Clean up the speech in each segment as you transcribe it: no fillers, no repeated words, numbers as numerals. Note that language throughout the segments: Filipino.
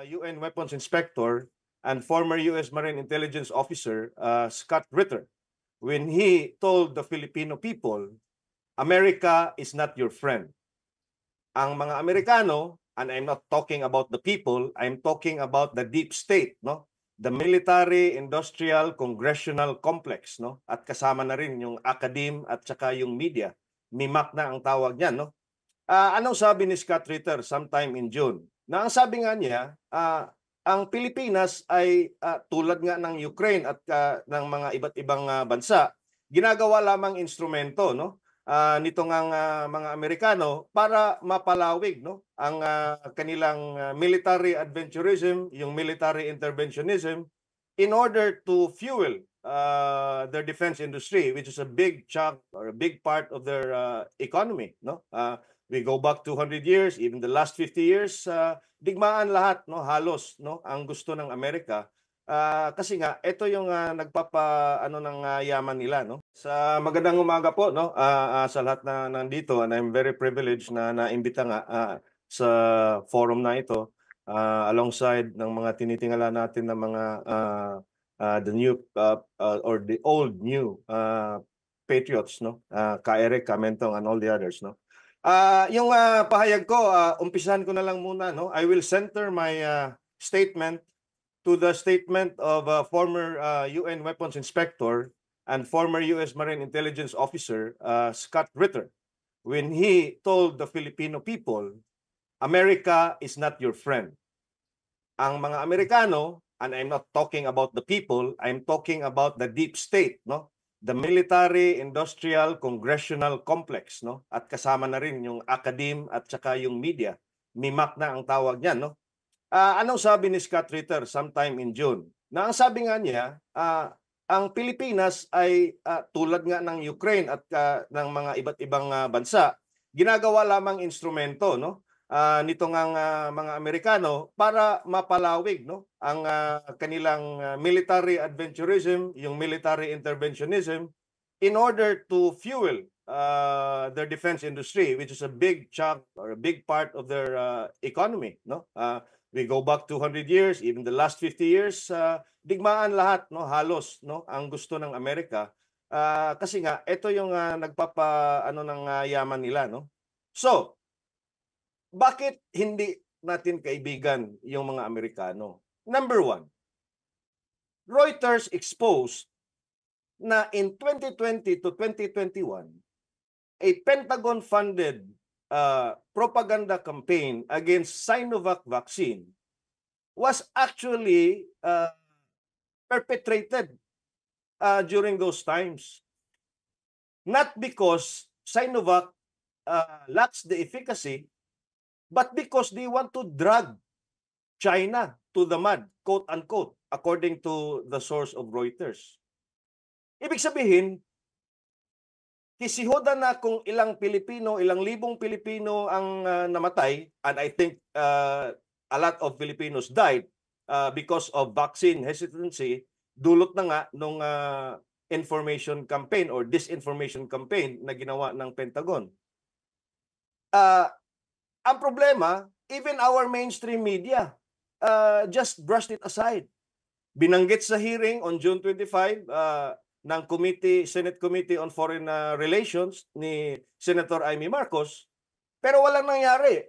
UN weapons inspector and former U.S. Marine Intelligence officer, Scott Ritter, when he told the Filipino people, America is not your friend. Ang mga Amerikano, and I'm not talking about the people, I'm talking about the deep state, no? The military, industrial, congressional complex, no? At kasama na rin yung academe at saka yung media. MIMAC na ang tawag niyan, no? Anong sabi ni Scott Ritter sometime in June? Na ang sabi nga niya, ang Pilipinas ay tulad nga ng Ukraine at ng mga iba't ibang bansa, ginagawa lamang instrumento, no? Nito ngang mga Amerikano para mapalawig, no, ang kanilang military adventurism, yung military interventionism in order to fuel their defense industry, which is a big chunk or a big part of their economy, no? We go back 200 years, even the last 50 years, digmaan lahat, no, halos, no, ang gusto ng Amerika. Kasi nga ito yung nagpapa ng yaman nila, no. Sa magandang umaga po, no, sa lahat na nandito, and I'm very privileged na naimbita nga sa forum na ito alongside ng mga tinitingala natin na mga the new or the old new patriots, no, Ka Eric, Ka Mentong, and all the others, no. Yung pahayag ko, umpisahan ko na lang muna, no. I will center my statement to the statement of former UN weapons inspector and former U.S. Marine Intelligence officer, Scott Ritter, when he told the Filipino people, America is not your friend. Ang mga Amerikano, and I'm not talking about the people, I'm talking about the deep state, no? The military, industrial, congressional complex, no? At kasama na rin yung academe at saka yung media. MIMAC na ang tawag niyan, no? Anong sabi ni Scott Ritter sometime in June? Na ang sabi nga niya, ang Pilipinas ay tulad nga ng Ukraine at ng mga iba't ibang bansa, ginagawa lamang instrumento, no? Nito ngang mga Amerikano para mapalawig, no, ang kanilang military adventurism, yung military interventionism in order to fuel their defense industry, which is a big chunk or a big part of their economy, no. We go back 200 years, even the last 50 years, digmaan lahat, no, halos, no, ang gusto ng Amerika. Kasi nga ito yung nagpapa ng yaman nila, no. So, bakit hindi natin kaibigan yung mga Amerikano? Number one, Reuters exposed na in 2020 to 2021, a Pentagon-funded propaganda campaign against Sinovac vaccine was actually perpetrated during those times. Not because Sinovac lacks the efficacy, but because they want to drag China to the mud, quote-unquote, according to the source of Reuters. Ibig sabihin, kisihoda na kung ilang Pilipino, ilang libong Pilipino ang namatay, and I think a lot of Filipinos died because of vaccine hesitancy, dulot na nga nung information campaign or disinformation campaign na ginawa ng Pentagon. Ang problema, even our mainstream media just brushed it aside. Binanggit sa hearing on June 25 ng Senate Committee on Foreign Relations ni Senator Amy Marcos, pero walang nangyari.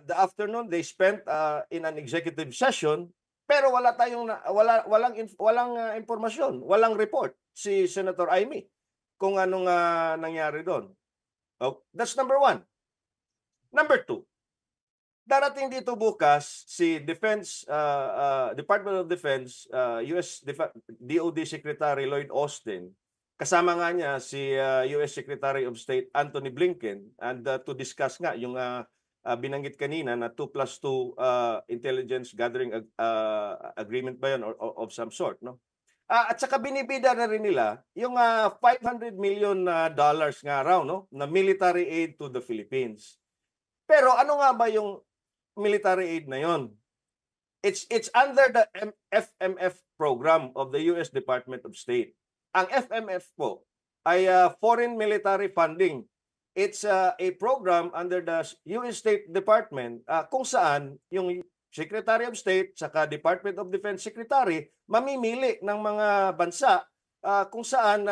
The afternoon they spent in an executive session, pero walang impormasyon, walang report si Senator Amy kung anong nangyari doon. That's number one. Number two, darating dito bukas si Department of Defense, US DOD Secretary Lloyd Austin, kasama nga niya si US Secretary of State Antony Blinken, and to discuss nga yung binanggit kanina na 2+2 intelligence gathering agreement ba yun or of some sort, no? At saka binibida na rin nila yung $500 million nga raw, no, na military aid to the Philippines. Pero ano nga ba yung military aid na yon? It's under the FMF program of the US Department of State. Ang FMF po ay foreign military funding. It's a program under the US State Department kung saan yung Secretary of State saka Department of Defense Secretary mamimili ng mga bansa kung saan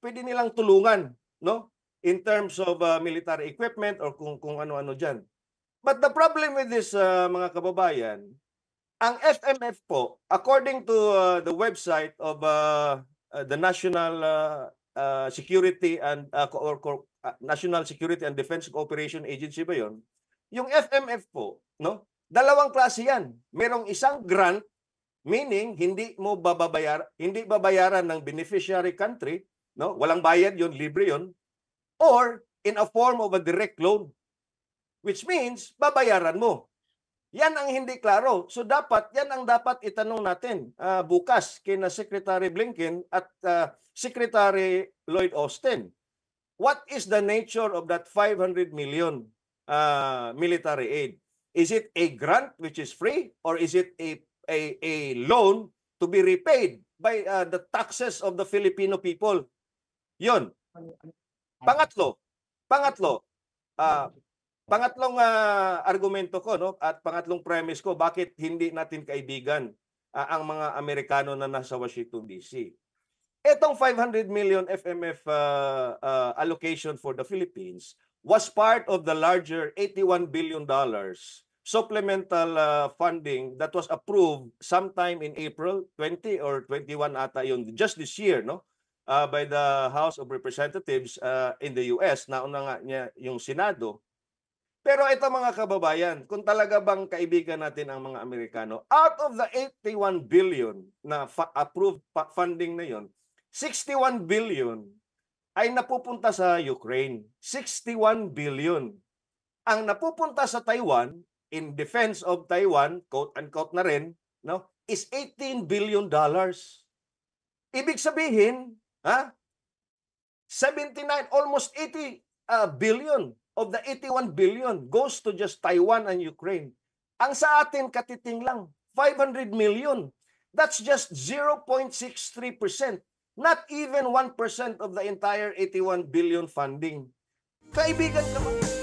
pwede nilang tulungan, no? In terms of military equipment or kung ano-ano diyan. But the problem with this mga kababayan, ang FMF po, according to the website of the National Security and National Security and Defense Cooperation Agency ba 'yon? Yung FMF po, no? Dalawang klase 'yan. Merong isang grant, meaning hindi babayaran ng beneficiary country, no? Walang bayad 'yon, libre 'yon. Or in a form of a direct loan, which means babayaran mo. Yan ang hindi klaro. So yan ang dapat itanong natin bukas kina Secretary Blinken at Secretary Lloyd Austin. What is the nature of that 500 million military aid? Is it a grant which is free, or is it a loan to be repaid by the taxes of the Filipino people? Yun. Pangatlong argumento ko, no, at pangatlong premise ko bakit hindi natin kaibigan ang mga Amerikano na nasa Washington DC. Etong 500 million FMF allocation for the Philippines was part of the larger $81 billion supplemental funding that was approved sometime in April 20 or 21 ata yun, just this year, no? By the House of Representatives in the US. Nauna nga niya yung Senado. Pero ito mga kababayan, kung talaga bang kaibigan natin ang mga Amerikano, out of the 81 billion na approved funding na yon, 61 billion ay napupunta sa Ukraine. 61 billion. Ang napupunta sa Taiwan, in defense of Taiwan, quote-unquote na rin, no, is $18 billion. Ibig sabihin, 79, almost 80 billion of the 81 billion goes to just Taiwan and Ukraine. Ang sa atin, katiting lang, 500 million. That's just 0.63%. Not even 1% of the entire 81 billion funding. Kaibigan naman.